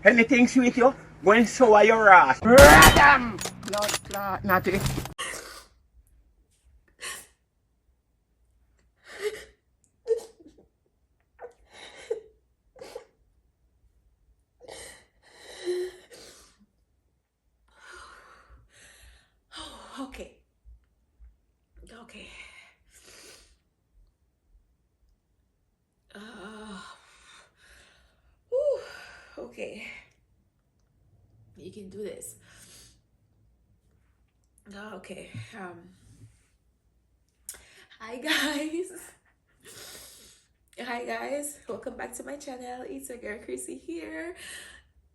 Anything sweet you? Go and sour your ass. Radam! Blood clot, naughty. Okay. Okay. Uh, okay. You can do this. Okay. Hi guys. Hi guys. Welcome back to my channel. It's your girl Chrissy here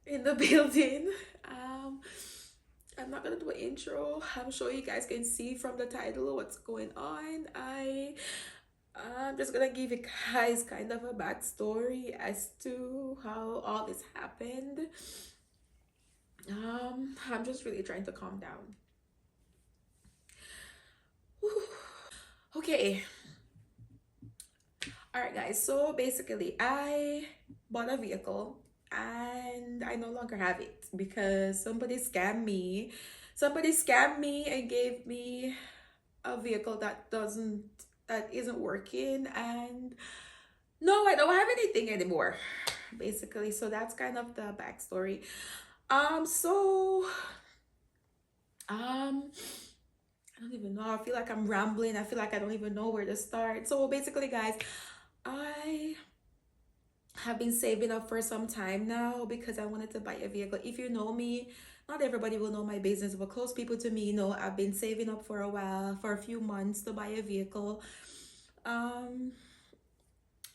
in the building. I'm not gonna do an intro. I'm sure you guys can see from the title what's going on. I'm just gonna give you guys kind of a backstory as to how all this happened. I'm just really trying to calm down. Whew. Okay. All right, guys. So basically, I bought a vehicle and I no longer have it because somebody scammed me. Somebody scammed me and gave me a vehicle that isn't working, and no, I don't have anything anymore. Basically, so that's kind of the backstory. So I don't even know. I feel like I'm rambling. I feel like I don't even know where to start. So basically, guys, I have been saving up for some time now because I wanted to buy a vehicle. If you know me, not everybody will know my business, but close people to me know I've been saving up for a while, for a few months to buy a vehicle. Um,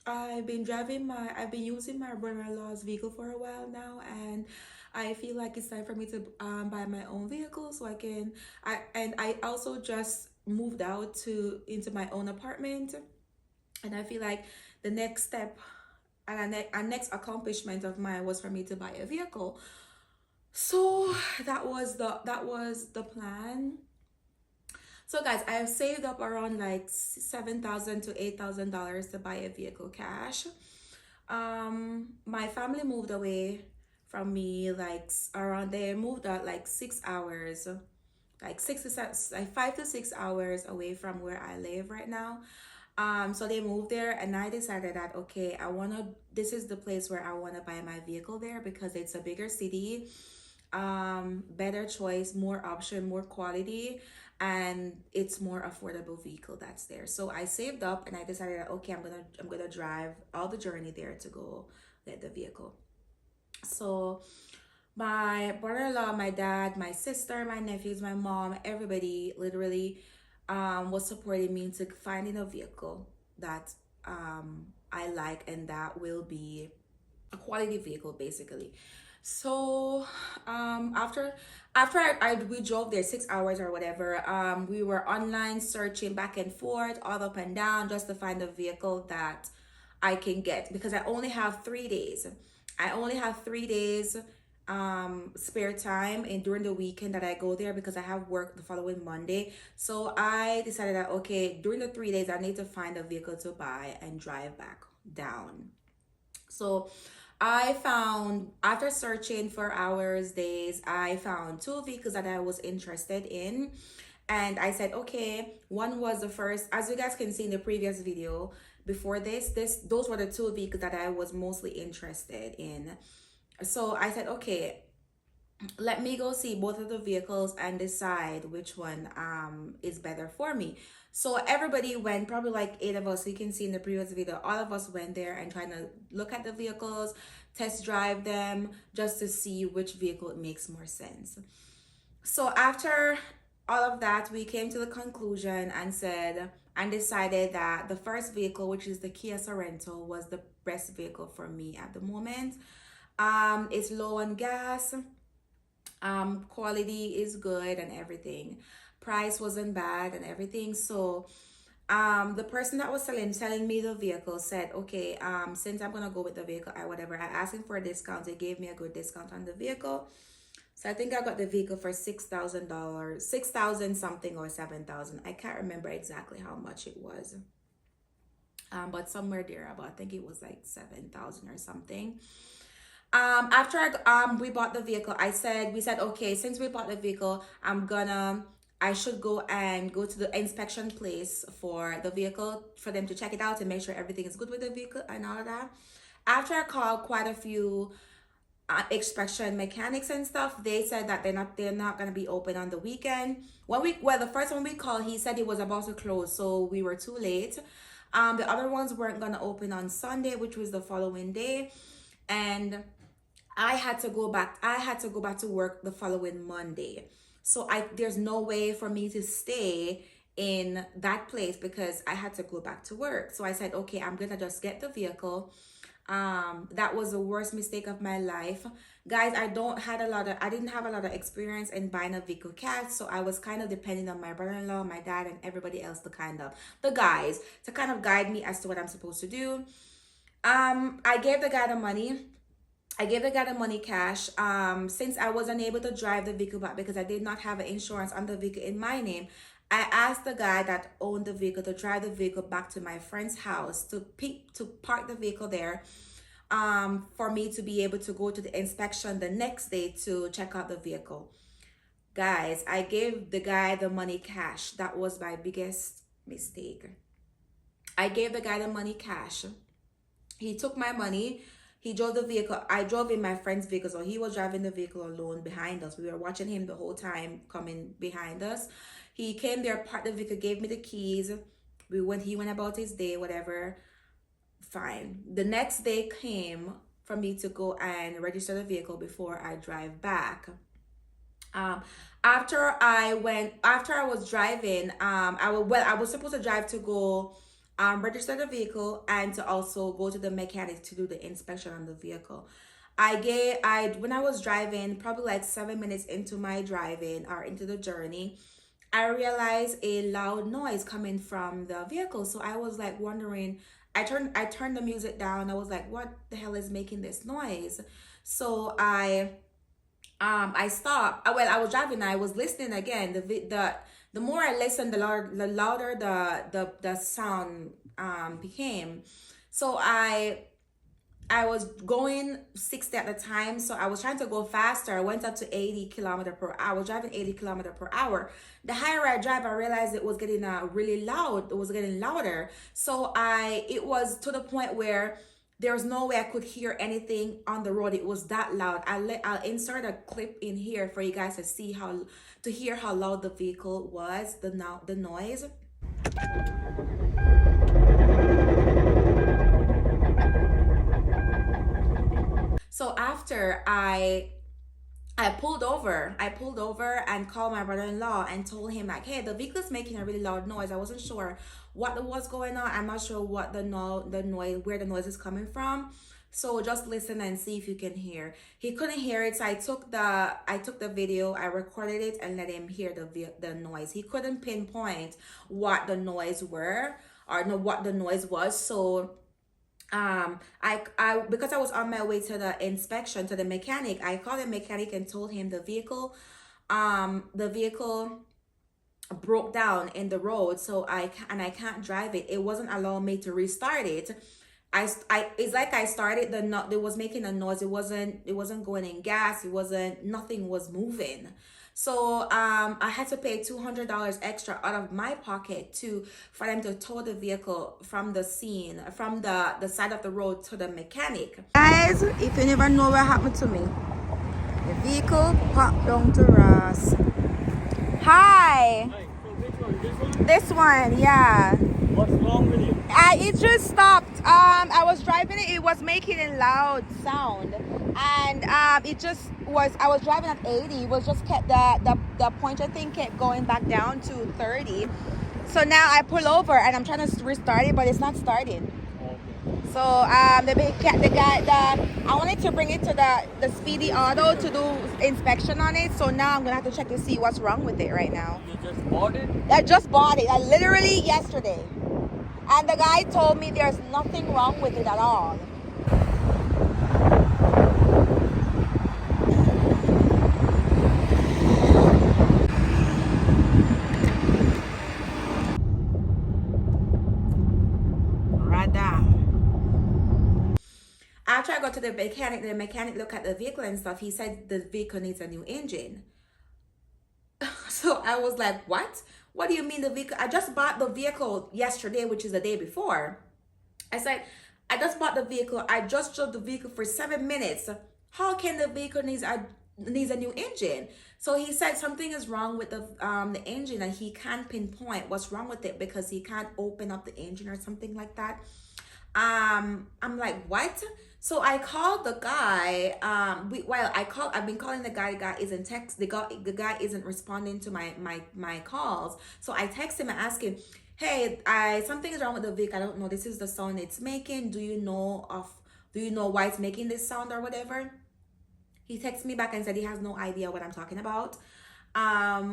I've been using my brother-in-law's vehicle for a while now, and I feel like it's time for me to buy my own vehicle so I also just moved out to into my own apartment, and I feel like the next step and a next accomplishment of mine was for me to buy a vehicle. So that was the plan. So guys, I have saved up around like $7,000 to $8,000 to buy a vehicle cash. My family moved away from me like around, they moved out like 6 hours, like 6 to 7, like 5 to 6 hours away from where I live right now. So they moved there, and I decided that okay, this is the place where I wanna buy my vehicle there because it's a bigger city, better choice, more option, more quality, and it's more affordable vehicle that's there. So I saved up and I decided that okay, I'm gonna drive all the journey there to go get the vehicle. So my brother-in-law, my dad, my sister, my nephews, my mom, everybody literally was supporting me into finding a vehicle that I like and that will be a quality vehicle basically. So after we drove there 6 hours or whatever, we were online searching back and forth, all up and down, just to find a vehicle that I can get because I only have 3 days. I only have 3 days spare time and during the weekend that I go there because I have work the following Monday. So I decided that okay, during the 3 days I need to find a vehicle to buy and drive back down. So I found, after searching for hours, days, I found two vehicles that I was interested in. And I said, okay, one was the first, as you guys can see in the previous video, before those were the two vehicles that I was mostly interested in. So I said, okay, let me go see both of the vehicles and decide which one is better for me. So everybody went, probably like 8 of us, you can see in the previous video, all of us went there and trying to look at the vehicles, test drive them, just to see which vehicle makes more sense. So after all of that, we came to the conclusion and decided that the first vehicle, which is the Kia Sorento, was the best vehicle for me at the moment. It's low on gas, quality is good and everything, price wasn't bad and everything. So the person that was selling me the vehicle said okay, since I'm gonna go with the vehicle, I asked him for a discount. They gave me a good discount on the vehicle, so I think I got the vehicle for $6,000, 6,000 something or 7,000. I can't remember exactly how much it was, but somewhere there about, I think it was like 7,000 or something. After we bought the vehicle, we said, okay, since we bought the vehicle, I should go to the inspection place for the vehicle for them to check it out and make sure everything is good with the vehicle and all of that. After I called quite a few inspection mechanics and stuff, they said that they're not gonna be open on the weekend. The first one we called, he said it was about to close, so we were too late. The other ones weren't gonna open on Sunday, which was the following day, and I had to go back to work the following Monday. So there's no way for me to stay in that place because I had to go back to work. So I said, okay, I'm gonna just get the vehicle. That was the worst mistake of my life. Guys, I didn't have a lot of experience in buying a vehicle cash, so I was kind of depending on my brother-in-law, my dad, and everybody else the guys to kind of guide me as to what I'm supposed to do. I gave the guy the money. I gave the guy the money cash. Since I wasn't able to drive the vehicle back because I did not have an insurance on the vehicle in my name, I asked the guy that owned the vehicle to drive the vehicle back to my friend's house to park the vehicle there, for me to be able to go to the inspection the next day to check out the vehicle. Guys, I gave the guy the money cash. That was my biggest mistake. I gave the guy the money cash. He took my money. He drove the vehicle. I drove in my friend's vehicle, so he was driving the vehicle alone behind us. We were watching him the whole time coming behind us. He came there, parked the vehicle, gave me the keys. He went about his day, whatever. Fine. The next day came for me to go and register the vehicle before I drive back. After I was driving, I was supposed to drive to go register the vehicle and to also go to the mechanic to do the inspection on the vehicle. When I was driving, probably like 7 minutes into my driving or into the journey, I realized a loud noise coming from the vehicle. So I was like wondering, I turned the music down. I was like, what the hell is making this noise? So I stopped. Well, I was driving. I was listening again. The more I listened, the louder the sound became. So I was going 60 at the time, so I was trying to go faster. I went up to 80 kilometer per hour. I was driving 80 kilometer per hour. The higher I drive, I realized it was getting really loud. It was getting louder. So it was to the point where there's no way I could hear anything on the road. It was that loud. I'll insert a clip in here for you guys to hear how loud the vehicle was, the noise. So after I pulled over and called my brother-in-law and told him like, hey, the vehicle's making a really loud noise. I wasn't sure what was going on. I'm not sure what the noise, where the noise is coming from. So just listen and see if you can hear. He couldn't hear it, so I took the video, I recorded it and let him hear the noise. He couldn't pinpoint what the noise what the noise was. So because I was on my way to the inspection to the mechanic, I called the mechanic and told him the vehicle broke down in the road, so I can't drive it. It wasn't allowing me to restart it. It's like I started it was making a noise. It wasn't going in gas. Nothing was moving. So I had to pay $200 extra out of my pocket for them to tow the vehicle from the scene, from the side of the road to the mechanic. Guys, if you never know what happened to me, the vehicle popped down to Ross. Hi. Hi, so which one? This one? This one, yeah. What's wrong with you? It just stopped. I was driving it. It was making a loud sound, and I was driving at 80. It was just kept the pointer thing kept going back down to 30. So now I pull over and I'm trying to restart it, but it's not starting. Okay. So I wanted to bring it to the Speedy Auto to do inspection on it. So now I'm gonna have to check to see what's wrong with it right now. You just bought it? I just bought it. I literally yesterday. And the guy told me there's nothing wrong with it at all. After I got to the mechanic looked at the vehicle and stuff. He said the vehicle needs a new engine. So I was like, what do you mean the vehicle? I just bought the vehicle yesterday, which is the day before. I said, I just bought the vehicle. I just drove the vehicle for 7 minutes. How can the vehicle needs a new engine? So he said something is wrong with the engine, and he can't pinpoint what's wrong with it because he can't open up the engine or something like that. I'm like, what? So I called the guy. I've been calling the guy. The guy isn't the guy isn't responding to my calls. So I text him and ask him, hey, something is wrong with the vehicle. I don't know. This is the sound it's making. Do you know why it's making this sound or whatever? He texted me back and said he has no idea what I'm talking about.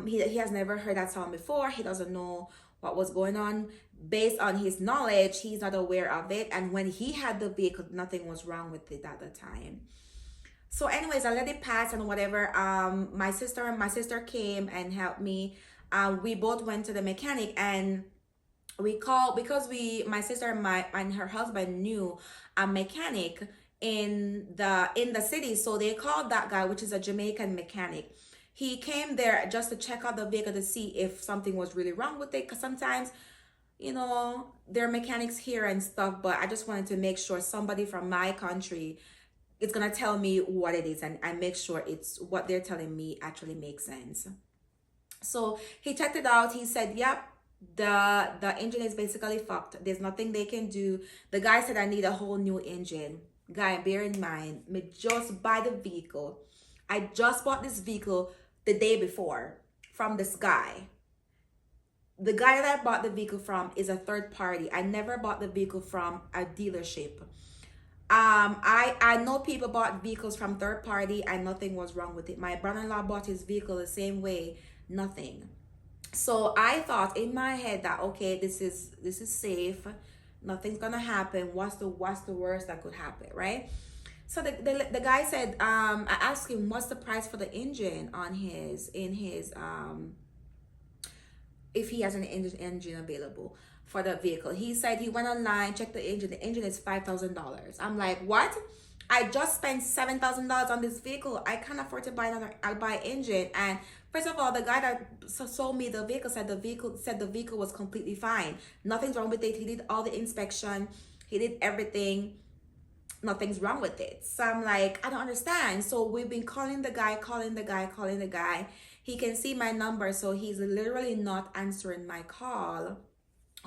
He has never heard that sound before. He doesn't know what was going on. Based on his knowledge, he's not aware of it. And when he had the vehicle, nothing was wrong with it at the time. So anyways, I let it pass and whatever. My sister came and helped me. We both went to the mechanic and we called because my sister and her husband knew a mechanic in the city. So they called that guy, which is a Jamaican mechanic. He came there just to check out the vehicle to see if something was really wrong with it. Because sometimes, there are mechanics here and stuff, but I just wanted to make sure somebody from my country is going to tell me what it is and make sure it's what they're telling me actually makes sense. So he checked it out. He said, yep, the engine is basically fucked. There's nothing they can do. The guy said I need a whole new engine. Guy, bear in mind, me just buy the vehicle. I just bought this vehicle the day before from this guy. The guy that I bought the vehicle from is a third party. I never bought the vehicle from a dealership. I know people bought vehicles from third party and nothing was wrong with it. My brother-in-law bought his vehicle the same way, nothing. So I thought in my head that, okay, this is safe. Nothing's gonna happen. What's the worst that could happen, right? So the guy said, I asked him what's the price for the engine on if he has an engine available for the vehicle. He said he went online, checked the engine. The engine is $5,000. I'm like, what? I just spent $7,000 on this vehicle. I can't afford to buy engine. And first of all, the guy that sold me the vehicle said the vehicle was completely fine. Nothing's wrong with it. He did all the inspection. He did everything. Nothing's wrong with it. So I'm like, I don't understand. So we've been calling the guy. He can see my number, so he's literally not answering my call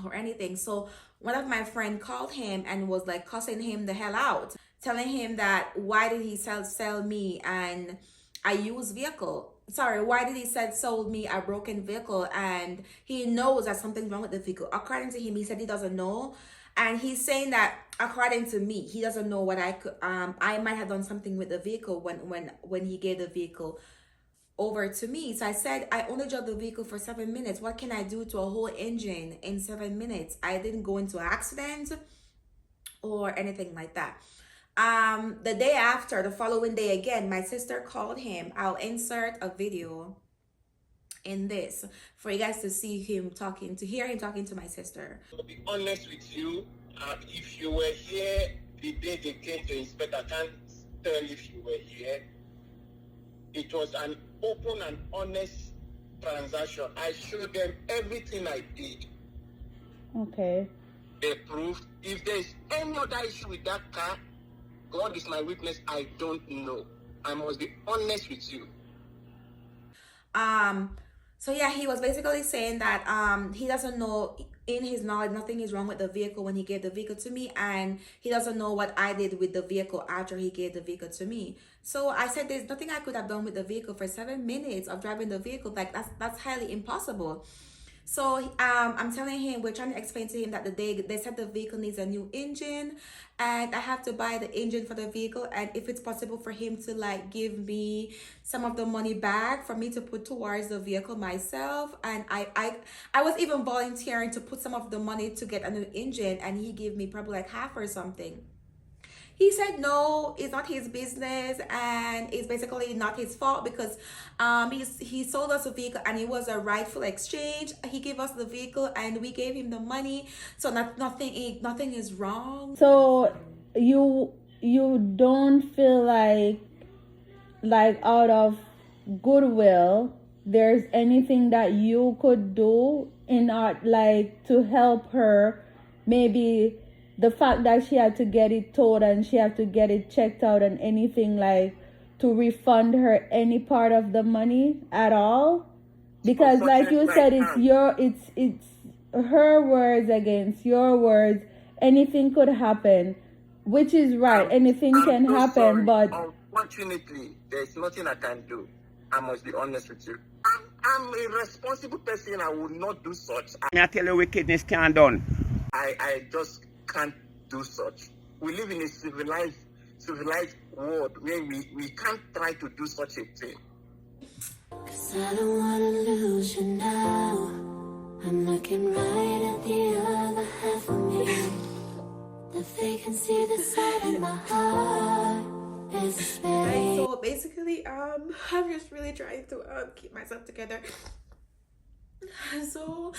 or anything. So one of my friends called him and was like cussing him the hell out, telling him that why did he sell me and a used vehicle? Sorry, why did he sold me a broken vehicle and he knows that something's wrong with the vehicle? According to him, he said he doesn't know. And he's saying that according to me, he doesn't know what I might have done something with the vehicle when he gave the vehicle over to me. So I said, I only drove the vehicle for 7 minutes. What can I do to a whole engine in 7 minutes? I didn't go into an accident or anything like that. The day after, the following day again, my sister called him. I'll insert a video in this for you guys to hear him talking to my sister. To be honest with you, if you were here the day they came to inspect, I can't tell if you were here. It was an open and honest transaction. I showed them everything I did. Okay. They proved. If there's any other issue with that car, God is my witness, I don't know. I must be honest with you. So yeah, he was basically saying that he doesn't know, in his knowledge, nothing is wrong with the vehicle when he gave the vehicle to me, and he doesn't know what I did with the vehicle after he gave the vehicle to me. So I said there's nothing I could have done with the vehicle for 7 minutes of driving the vehicle. Like that's highly impossible. So I'm telling him, we're trying to explain to him that they said the vehicle needs a new engine and I have to buy the engine for the vehicle, and if it's possible for him to like give me some of the money back for me to put towards the vehicle myself. And I was even volunteering to put some of the money to get a new engine, and he gave me probably like half or something. He said no, it's not his business and it's basically not his fault because he sold us a vehicle and it was a rightful exchange. He gave us the vehicle and we gave him the money, so nothing is wrong. So you you don't feel like out of goodwill there's anything that you could do in art, like to help her, maybe the fact that she had to get it towed and she had to get it checked out and anything, like to refund her any part of the money at all? Because like you said, it's her words against your words. Anything could happen, which is right. Anything can so happen, sorry. but Unfortunately, there's nothing I can do. I must be honest with you. I'm a responsible person. I will not do such. I tell you, wickedness can't done. I just can't do such. We live in a civilized world where we can't try to do such a thing. 'Cause I don't wanna lose you now. I'm looking right at the other half of me. The vacancy the side of my heart is space. So basically, I'm just really trying to keep myself together. So,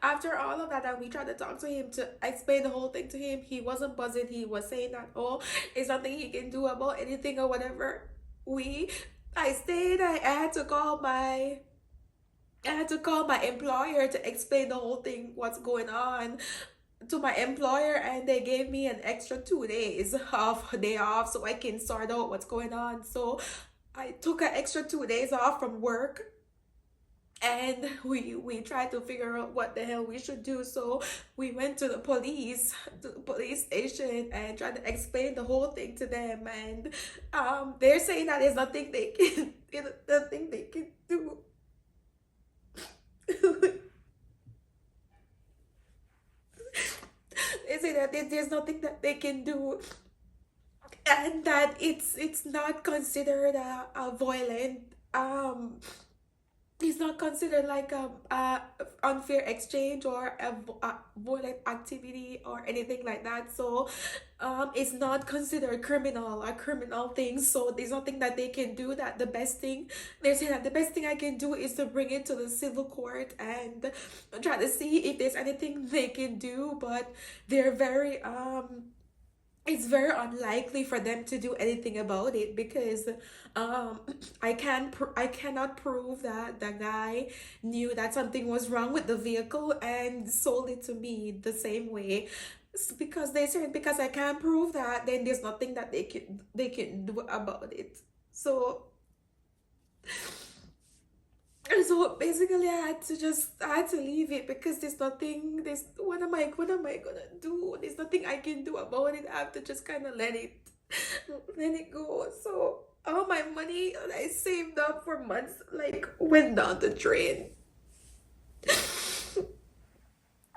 after all of that, we tried to talk to him to explain the whole thing to him. He wasn't buzzing. He was saying that, oh, it's nothing he can do about anything or whatever. I stayed. I had to call my employer to explain the whole thing, what's going on, to my employer, and they gave me an extra 2 days of day off so I can sort out what's going on. So I took an extra 2 days off from work, and we tried to figure out what the hell we should do. So we went to the police station and tried to explain the whole thing to them, and they're saying that there's nothing they can do. They say that there's nothing that they can do, and that it's not considered a violent it's not considered like a unfair exchange or a violent activity or anything like that. So it's not considered a criminal thing. So there's nothing that they can do. That they're saying that the best thing I can do is to bring it to the civil court and try to see if there's anything they can do. But they're very it's very unlikely for them to do anything about it, because I cannot prove that the guy knew that something was wrong with the vehicle and sold it to me the same way. Because they said, because I can't prove that, then there's nothing that they can do about it. So basically I had to leave it, because what am I gonna do? There's nothing I can do about it. I have to just kind of let it go. So all my money that I saved up for months like went down the drain.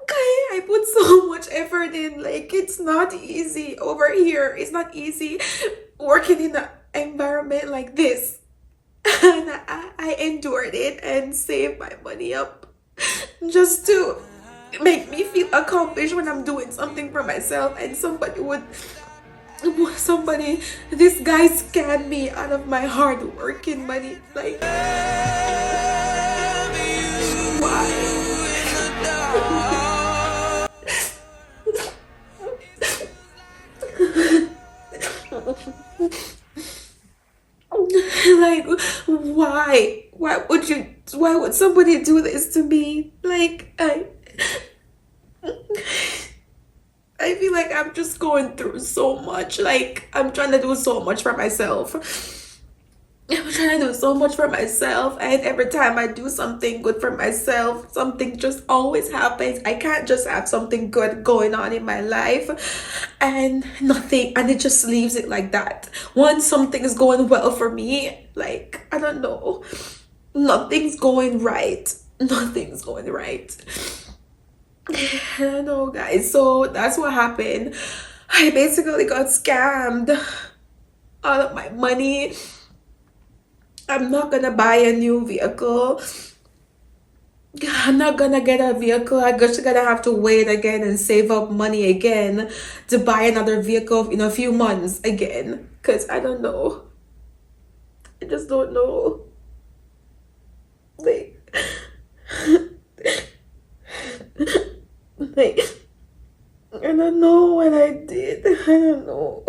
I put so much effort in. Like, it's not easy over here. It's not easy working in an environment like this. And I endured it and saved my money up just to make me feel accomplished when I'm doing something for myself. And this guy scammed me out of my hard working money. Like, why? Like, why would somebody do this to me? Like, I feel like I'm just going through so much. Like, I'm trying to do so much for myself. I'm trying to do so much for myself, and every time I do something good for myself, something just always happens. I can't just have something good going on in my life and nothing, and it just leaves it like that. Once something is going well for me, like, I don't know, nothing's going right. Nothing's going right. I don't know, guys. So that's what happened. I basically got scammed out of my money. I'm not gonna buy a new vehicle. I'm not gonna get a vehicle. I'm just gonna have to wait again and save up money again to buy another vehicle in a few months again. Because I don't know. I just don't know. Like, I don't know what I did. I don't know.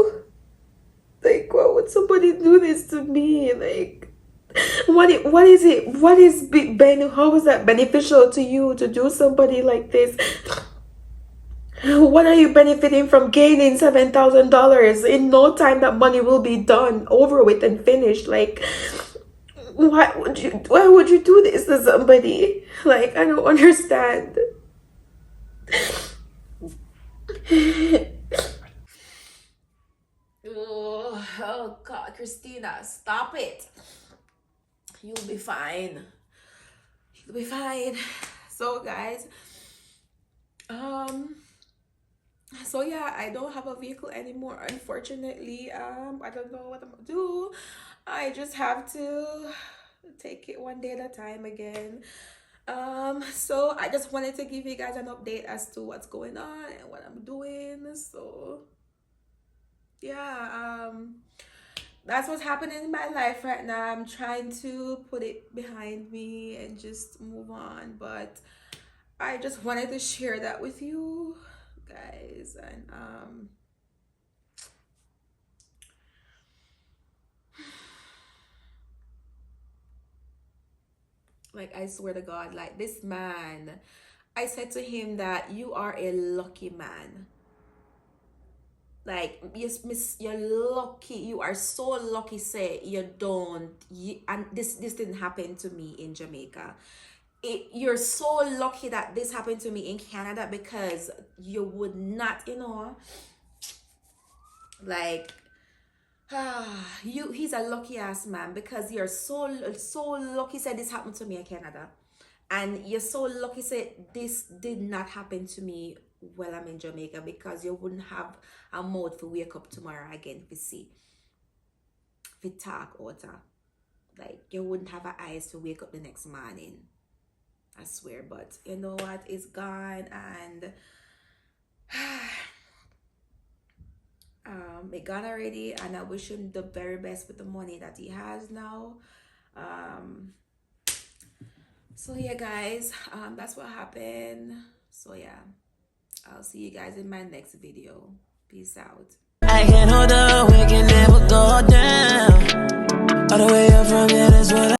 Like, why would somebody do this to me? Like, what is it? What is how is that beneficial to you to do somebody like this? What are you benefiting from gaining $7,000? In no time that money will be done, over with and finished. Like, why would you do this to somebody? Like, I don't understand. Oh God, Christina, stop it. You'll be fine. You'll be fine. So guys, so yeah, I don't have a vehicle anymore, unfortunately. I don't know what I'm gonna do. I just have to take it one day at a time again. So I just wanted to give you guys an update as to what's going on and what I'm doing. So yeah, that's what's happening in my life right now. I'm trying to put it behind me and just move on, but I just wanted to share that with you guys. And like, I swear to God, like, this man, I said to him that you are a lucky man. Like, yes, miss, you're lucky. You are so lucky, say you don't and this didn't happen to me in Jamaica. You're so lucky that this happened to me in Canada, because you would not, like, he's a lucky ass man, because you're so lucky said this happened to me in Canada, and you're so lucky said this did not happen to me while I'm in Jamaica, because you wouldn't have a mouth to wake up tomorrow again to see, to talk or to, like, you wouldn't have eyes to wake up the next morning. I swear. But you know what, it's gone, and it gone already, and I wish him the very best with the money that he has now. So yeah guys, that's what happened. So yeah, I'll see you guys in my next video. Peace out. I can't hold up, we can never go down. All the way up from here, that's what